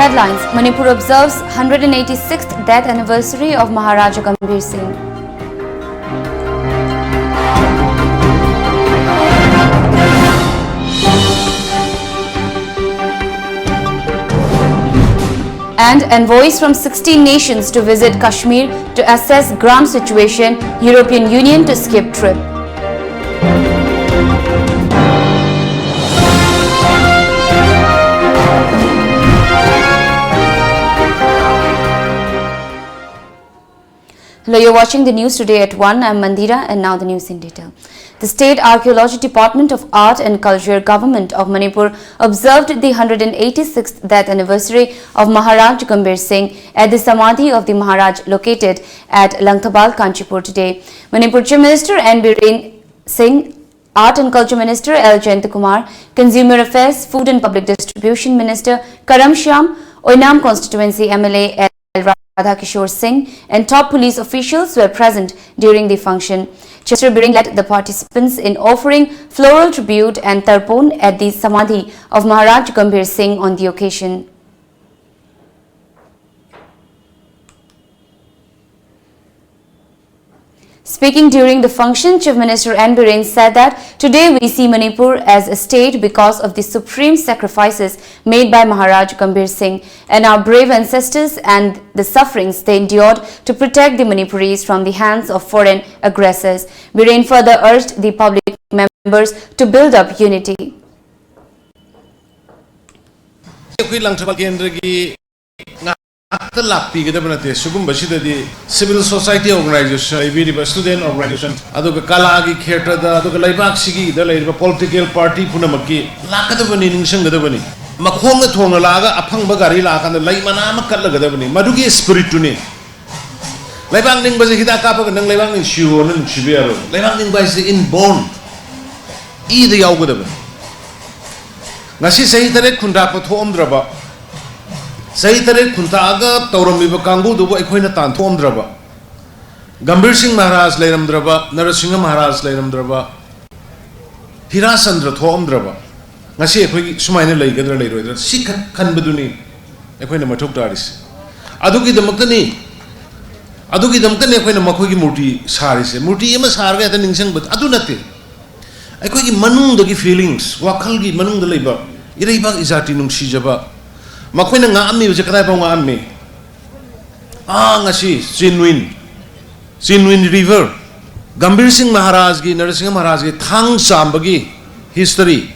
Headlines: Manipur observes 186th death anniversary of Maharaja Gambhir Singh. And envoys from 16 nations to visit Kashmir to assess ground situation, European Union to skip trip. Hello, you're watching the news today at 1. I'm Mandira, and now the news in detail. The State Archaeology Department of Art and Culture Government of Manipur observed the 186th death anniversary of Maharaj Gambhir Singh at the Samadhi of the Maharaj located at Langthabal, Kanchipur today. Manipur Chief Minister N. Biren Singh, Art and Culture Minister L. Jayantakumar, Consumer Affairs, Food and Public Distribution Minister Karam Shyam, Oinam Constituency MLA L. Radhakishore Singh and top police officials were present during the function. Chester Biring led the participants in offering floral tribute and tarpon at the Samadhi of Maharaj Gambhir Singh on the occasion. Speaking during the function, Chief Minister N. Biren said that today we see Manipur as a state because of the supreme sacrifices made by Maharaj Gambhir Singh and our brave ancestors and the sufferings they endured to protect the Manipuris from the hands of foreign aggressors. Biren further urged the public members to build up unity. Civil society organization, student organization, Kalagi Kerta, Laibaki, the political party, Punamaki, Lakadavani, Nishangadavani, Makonga Tongalaga, Apang Bagari Lak, and the Laimanama Kalagadavani, Maduki spirit to name. Laibang was a Hidakapa and Laibang in Shuon and Shibero. Laibang was inborn. Either Yaugadavani. Nasi say that it Kundapa Tomdraba. Say that Kuntaga, Tauromiba Kangu, the Waquina Tantom Draba. Gambhir Singh Maharaj Lairam Draba, Narasingha Maharaj Lairam Draba, Hirasandra Tom Draba. Nasi Sumaina Lagadra later, Sika Kanbaduni, Equina Matuk Daris. Aduki the Makani Aduki the Makani, Equina Makuki Murti Saris, Murti Emas Harga and Ningsang, but Adunati. I quite Manung the feelings, Wakalgi Manung the labor, Ireba Izatinum Shijaba. Makwina nga ammi uja katay pa nga ammi. Nga si Sinwin River. Gambhir Singh Maharaj ki, Narasingha Maharaj ki thang sambagi history.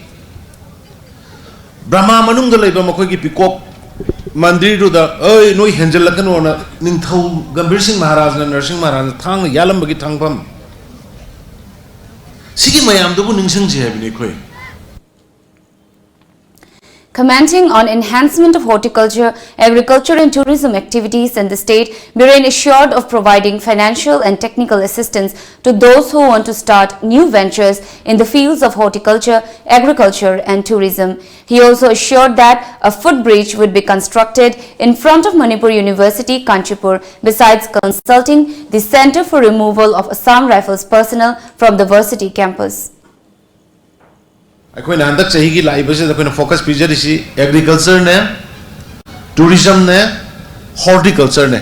Brahma manung dalay ba makoy ki pikop mandir da ay noy henjel lakan ona ningthau Gambhir Singh Maharaj na Narasingha Maharaj thang yalam bagi thang pam. Sige mayam do bu ningsang je bini koy. Commenting on enhancement of horticulture, agriculture and tourism activities in the state, Biren assured of providing financial and technical assistance to those who want to start new ventures in the fields of horticulture, agriculture and tourism. He also assured that a footbridge would be constructed in front of Manipur University, Kanchipur, besides consulting the Center for Removal of Assam Rifles personnel from the varsity campus. I quite under Sahiki Libus, the focus picture is agriculture, tourism, horticulture.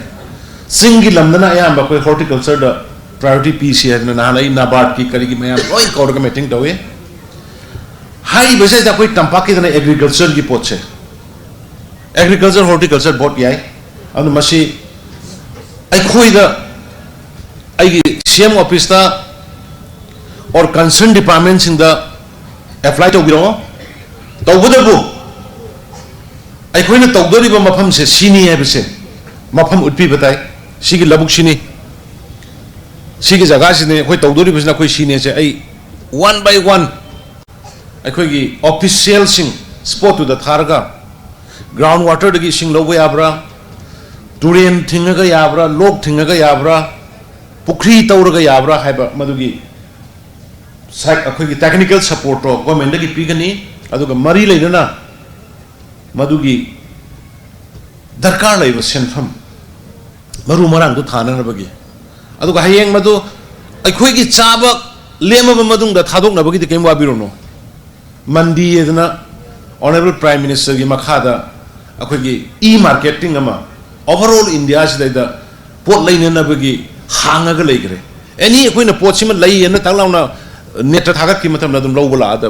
Single Lamdana Yam, but horticulture, the priority piece here, Nana, Nabat, Kikariki, going coordinating the way. High business that quite Tampaki than agriculture, Gipoche. Agriculture, horticulture, bot yai, and the Mashi. I quit the CM office or concerned departments in the apply to Giro, Taubudabu. I couldn't talk to the Mapam says, Sini Ebbison. Mapam would be but I, Sigi Labushini. Sigi Zagasini, who told the was not Shini, say, one by one. I could official sing, sport to the Targa, groundwater to sing Lowe Abra, Durian Tingaga Yabra, Log Tingaga Yabra, Pukri Tauraga Yabra, Hyper Madugi. Technical support of government ki pigani aduga mari leidana madugi darkar leiba senfam maru marang du thana bagi aduga hayeng madu akhoi ki chaba lema madung da thadok na bagi kem wa birono mandi edna honorable prime minister ki makhada अखोगी e-marketing अमा overall India सिदा pot line ना बगी हांगा का लेकर any कोई ना pot सिमन लाई है ना तंगला उना नेट थागत की मतलब ना तुम लोग बोला आता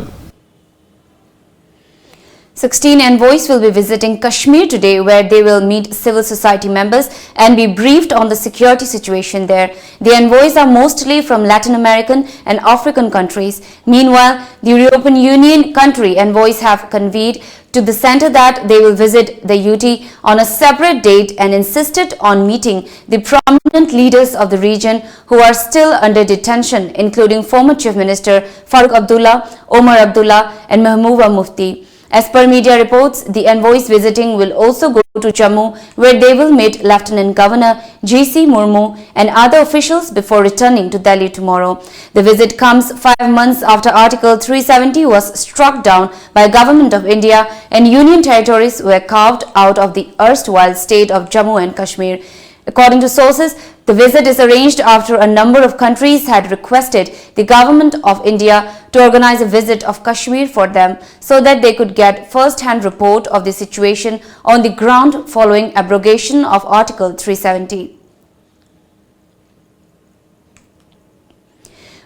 16 envoys will be visiting Kashmir today, where they will meet civil society members and be briefed on the security situation there. The envoys are mostly from Latin American and African countries. Meanwhile, the European Union country envoys have conveyed to the centre that they will visit the UT on a separate date and insisted on meeting the prominent leaders of the region who are still under detention, including former Chief Minister Farooq Abdullah, Omar Abdullah and Mahbooba Mufti. As per media reports, the envoys visiting will also go to Jammu, where they will meet Lieutenant Governor G.C. Murmu and other officials before returning to Delhi tomorrow. The visit comes 5 months after Article 370 was struck down by Government of India and Union territories were carved out of the erstwhile state of Jammu and Kashmir. According to sources, the visit is arranged after a number of countries had requested the Government of India to organize a visit of Kashmir for them so that they could get first-hand report of the situation on the ground following abrogation of Article 370.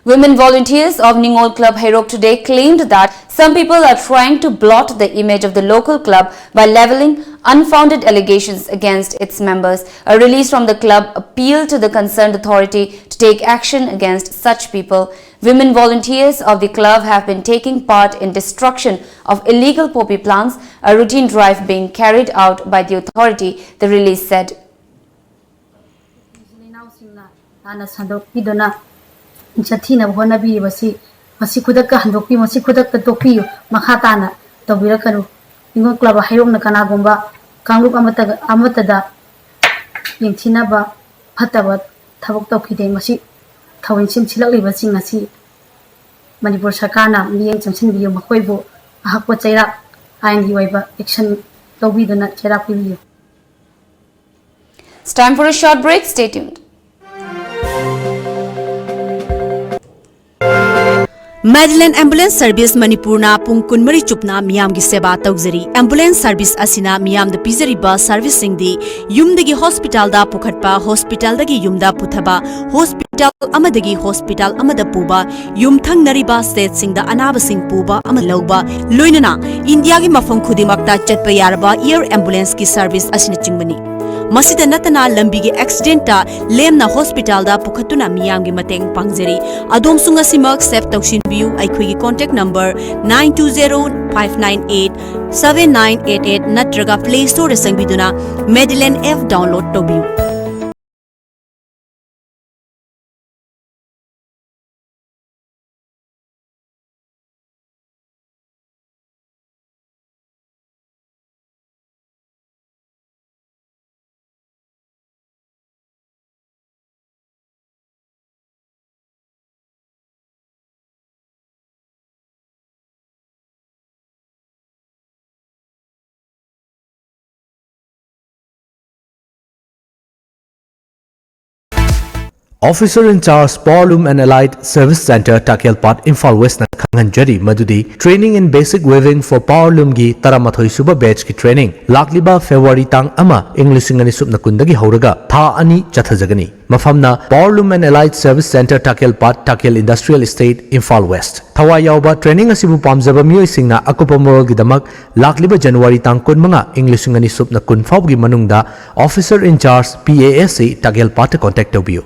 Women volunteers of Ningol Club Hairok today claimed that some people are trying to blot the image of the local club by levelling unfounded allegations against its members. A release from the club appealed to the concerned authority to take action against such people. Women volunteers of the club have been taking part in destruction of illegal poppy plants, a routine drive being carried out by the authority, the release said. Chatina Honabi was Masikudaka Handoki, Masikudaka Tokio, Mahatana, Tobirakanu, Ingo Club Hayong Kanagumba, Kangu Amatada, Yintinaba, Patabat, Tavotoki de Masi, Tawin Chilali was sing a sea. Manipur Sakana, Liang Chansin, Makoibo, Hakwa and Ueva, Action, Tobi the Cherapi you. It's time for a short break. Stay tuned. Madeline Ambulance Service Manipurna pung kunmari chupna miyam gi seba tawzari. Ambulance Service asina miyam da pizariba service singdi yumdagi hospital da pukhatpa, hospital dagi yumda puthaba, hospital amadagi hospital amada puba, yumthang nariba state singda anaba sing puba amalauba, loinana India gi mafam khudimakta chatpa yarba air ambulance ki service asina chingmani. Masida natana lambi gi accident ta lemna hospital da pukhatuna miyam gi mateng pangjari. Adom sunga simak sep tawshin biu aikhoi gi contact number 9205987988 natraga Play Store sangbiduna Madeline F download tobiu. Officer in charge Powerloom and Allied Service Center Takelpat Imphal West na khanganjari madudi training in basic weaving for Powerloom gi taramathoi suba batch ki training lakliba February tang ama English ngani subna kundagi horaga tha ani chathajagani mafamna Powerloom and Allied Service Center Takelpat Takel Industrial Estate Imphal West thawa yawba training asibu pamjaba mioi singna akupa moral gi damak lakliba January tang kun manga English ngani subna kun faub gi manungda officer in charge PASC Takelpat contact obiu.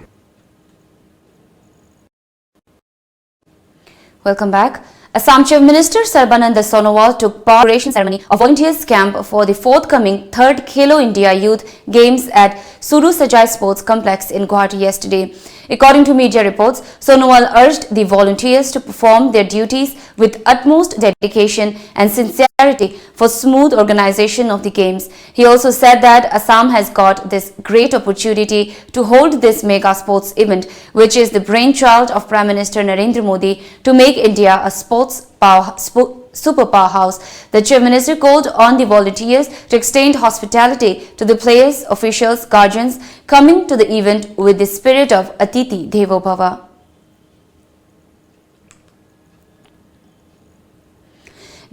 Welcome back. Assam Chief Minister Sarbananda Sonowal took part in the operation ceremony of volunteers camp for the forthcoming 3rd Khelo India Youth Games at Suru Sajai Sports Complex in Guwahati yesterday. According to media reports, Sonowal urged the volunteers to perform their duties with utmost dedication and sincerity for smooth organization of the games. He also said that Assam has got this great opportunity to hold this mega sports event, which is the brainchild of Prime Minister Narendra Modi to make India a super powerhouse. The Chief Minister called on the volunteers to extend hospitality to the players, officials, guardians coming to the event with the spirit of Atiti Devo Bhava.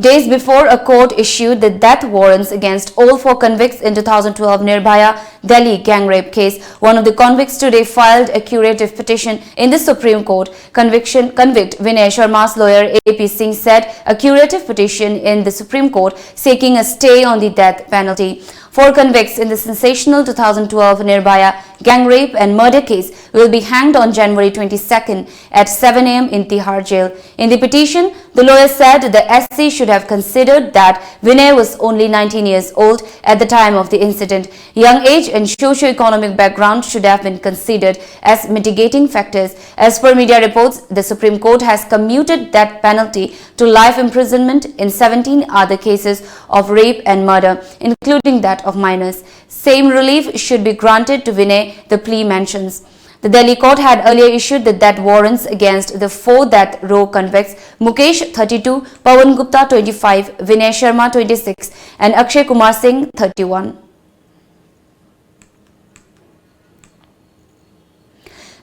days before a court issued the death warrants against all 4 convicts in 2012 Nirbhaya Delhi gang rape case. One of the convicts today filed a curative petition in the Supreme Court. Convict Vinay Sharma's lawyer AP Singh said a curative petition in the Supreme Court seeking a stay on the death penalty. 4 convicts in the sensational 2012 Nirbhaya gang rape and murder case will be hanged on January 22nd at 7 am in Tihar jail. In the petition, the lawyer said the SC should have considered that Vinay was only 19 years old at the time of the incident. Young age and socio-economic background should have been considered as mitigating factors. As per media reports, the Supreme Court has commuted that penalty to life imprisonment in 17 other cases of rape and murder, including that of minors. Same relief should be granted to Vinay, the plea mentions. The Delhi court had earlier issued the death warrants against the 4 death row convicts Mukesh 32, Pawan Gupta 25, Vinay Sharma 26 and Akshay Kumar Singh 31.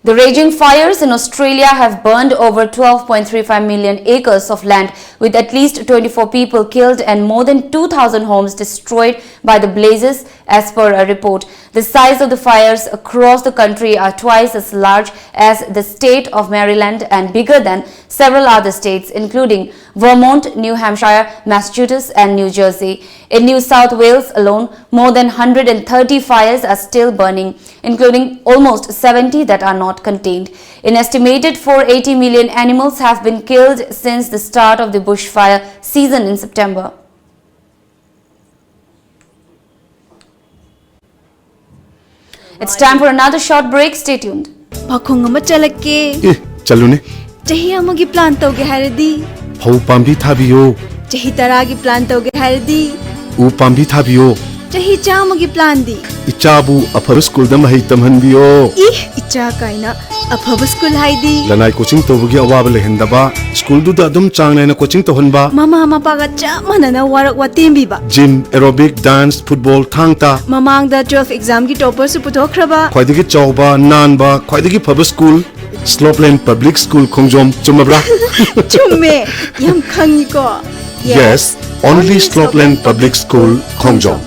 The raging fires in Australia have burned over 12.35 million acres of land, with at least 24 people killed and more than 2,000 homes destroyed by the blazes, as per a report. The size of the fires across the country are twice as large as the state of Maryland and bigger than several other states, including Vermont, New Hampshire, Massachusetts and New Jersey. In New South Wales alone, more than 130 fires are still burning, including almost 70 that are not contained. An estimated 480 million animals have been killed since the start of the bushfire season in September. It's time for another short break. Stay tuned. Pakhong ama chalake. Chalune. Chahi amagi plan tauge haradi. Phau pambi thabiyo. Chahi taragi plan tauge haradi. U pambi thabiyo. Chahi chamagi plan di. Ichabu afar school da mahai tamhanbiyo. Icha kaina afab school haidi. Lanai coaching tobugi awab lehendaba. School du da dum changne na coaching tohonba. Mama paga cha manana warak watembi ba. Gym, aerobic, dance, football, thangta. Mamang da 12 exam ki topper su putokhraba. Khwaidagi chawba, nanba, khwaidagi phaba school. Slopeland Public School Khongjom chumabra. Chumme yam khangi ko. Yes, only Slopeland Public School Khongjom.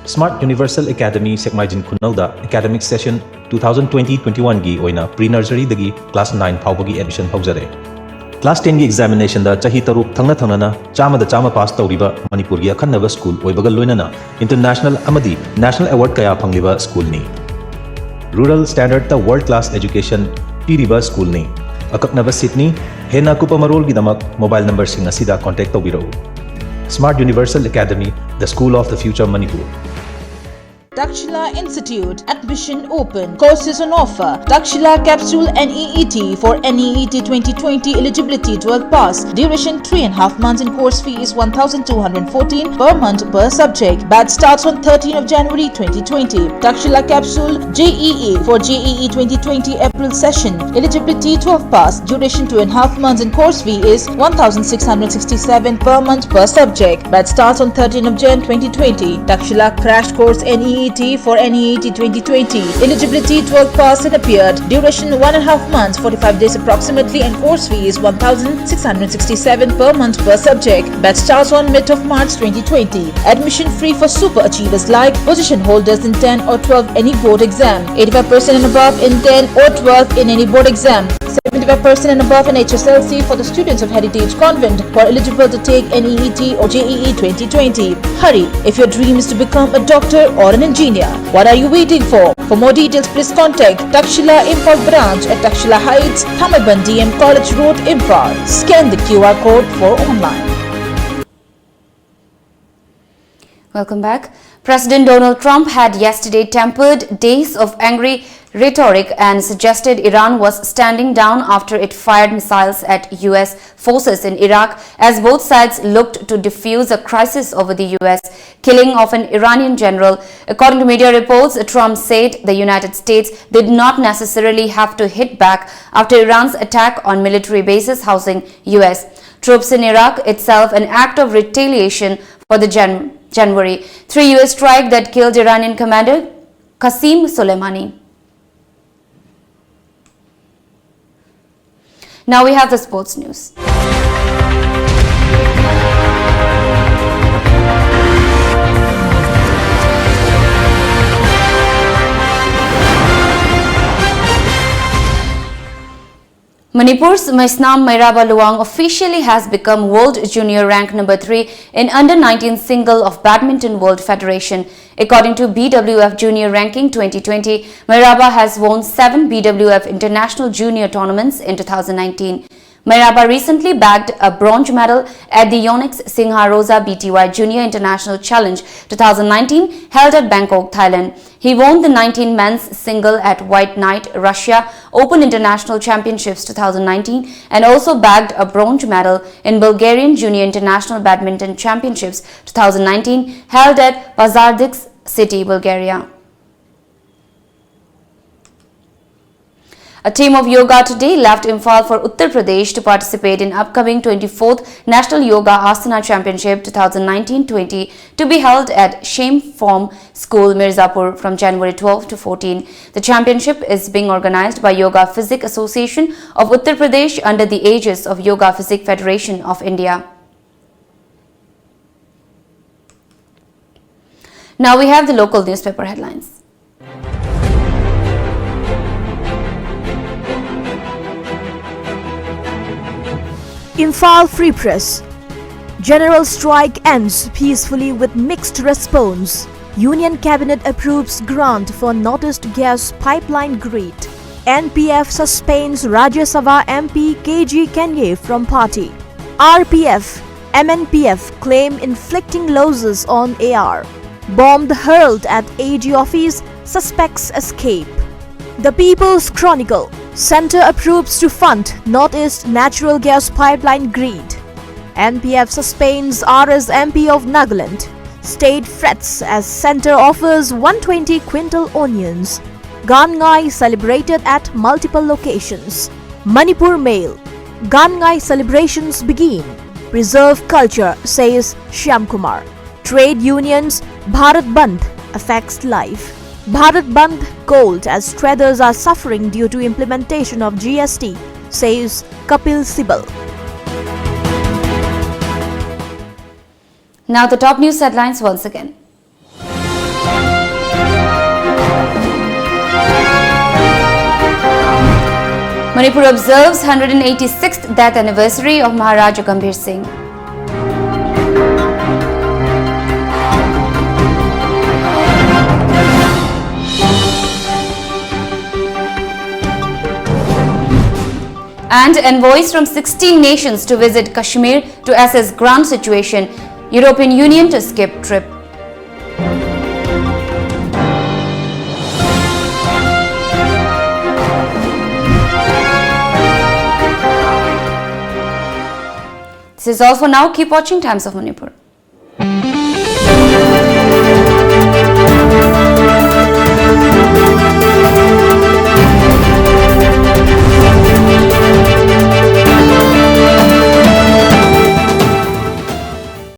Smart Universal Academy Sekmaijin Khunalda Academic Session 2020-21 gi oina pre-nursery dagi class 9 phawbagi admission hawjare. Class 10 gi examination da chahi taruk thangna na chama da chama pass tawriba Manipur gi akhanaba school oibaga loinana international amadi national award kaya phangliba school ni. Rural standard ta world class education piriba school ni. Akaknaba Sydney hena kupa marol gi damak mobile number sing asida contact tawbiro. Smart Universal Academy, the school of the future Manipur. Takshila Institute, admission open, courses on offer. Takshila Capsule NEET for NEET 2020 eligibility 12 pass. Duration 3.5 months and course fee is 1,214 per month per subject. Batch starts on 13th of January 2020. Takshila Capsule JEE for JEE 2020 April session. Eligibility 12 pass. Duration 2.5 months and course fee is 1,667 per month per subject. Batch starts on 13th of Jan 2020. Takshila Crash Course NEET for NEET 2020. Eligibility 12 pass and appeared. Duration 1.5 months, 45 days approximately, and course fee is 1,667 per month per subject. Batch starts on mid of March 2020. Admission free for super achievers like position holders in 10 or 12 any board exam, 85% and above in 10 or 12 in any board exam, 75% and above in HSLC for the students of Heritage Convent who are eligible to take NEET or JEE 2020. Hurry, if your dream is to become a doctor or an engineer. What are you waiting for? For more details, please contact Takshila Imphal branch at Takshila Heights, Thammaban DM College Road, Imphal. Scan the QR code for online. Welcome back. President Donald Trump had yesterday tempered days of angry rhetoric and suggested Iran was standing down after it fired missiles at US forces in Iraq as both sides looked to defuse a crisis over the US killing of an Iranian general. According to media reports, Trump said the United States did not necessarily have to hit back after Iran's attack on military bases housing US troops in Iraq, itself an act of retaliation for the January 3 US strike that killed Iranian commander Qasem Soleimani. Now we have the sports news. Manipur's Maisnam Mairaba Luang officially has become World Junior rank number 3 in under-19 single of Badminton World Federation. According to BWF Junior Ranking 2020, Mairaba has won 7 BWF International Junior tournaments in 2019. Mairaba recently bagged a bronze medal at the Yonex Singha Rosa BTY Junior International Challenge 2019 held at Bangkok, Thailand. He won the 19 men's single at White Knight Russia Open International Championships 2019 and also bagged a bronze medal in Bulgarian Junior International Badminton Championships 2019 held at Pazardzhik City, Bulgaria. A team of yoga today left Imphal for Uttar Pradesh to participate in upcoming 24th National Yoga Asana Championship 2019-20 to be held at Shem Form School, Mirzapur from January 12 to 14. The championship is being organized by Yoga Physic Association of Uttar Pradesh under the aegis of Yoga Physic Federation of India. Now we have the local newspaper headlines. Imphal Free Press. General strike ends peacefully with mixed response. Union Cabinet approves grant for Northeast Gas Pipeline grid. NPF suspends Rajya Sabha MP KG Kenye from party. RPF, MNPF claim inflicting losses on AR. Bomb hurled at AG office, suspects escape. The People's Chronicle. Centre approves to fund Northeast Natural Gas Pipeline grid. NPF suspends RS MP of Nagaland. State frets as Centre offers 120 quintal onions. Gangai celebrated at multiple locations. Manipur Mail. Gangai celebrations begin. Preserve culture, says Shyam Kumar. Trade unions, Bharat Bandh affects life. Bharat Bandh cold as traders are suffering due to implementation of GST, says Kapil Sibal. Now the top news headlines once again. Manipur observes 186th death anniversary of Maharaja Gambhir Singh. And envoys from 16 nations to visit Kashmir to assess ground situation. European Union to skip trip. This is all for now. Keep watching Times of Manipur.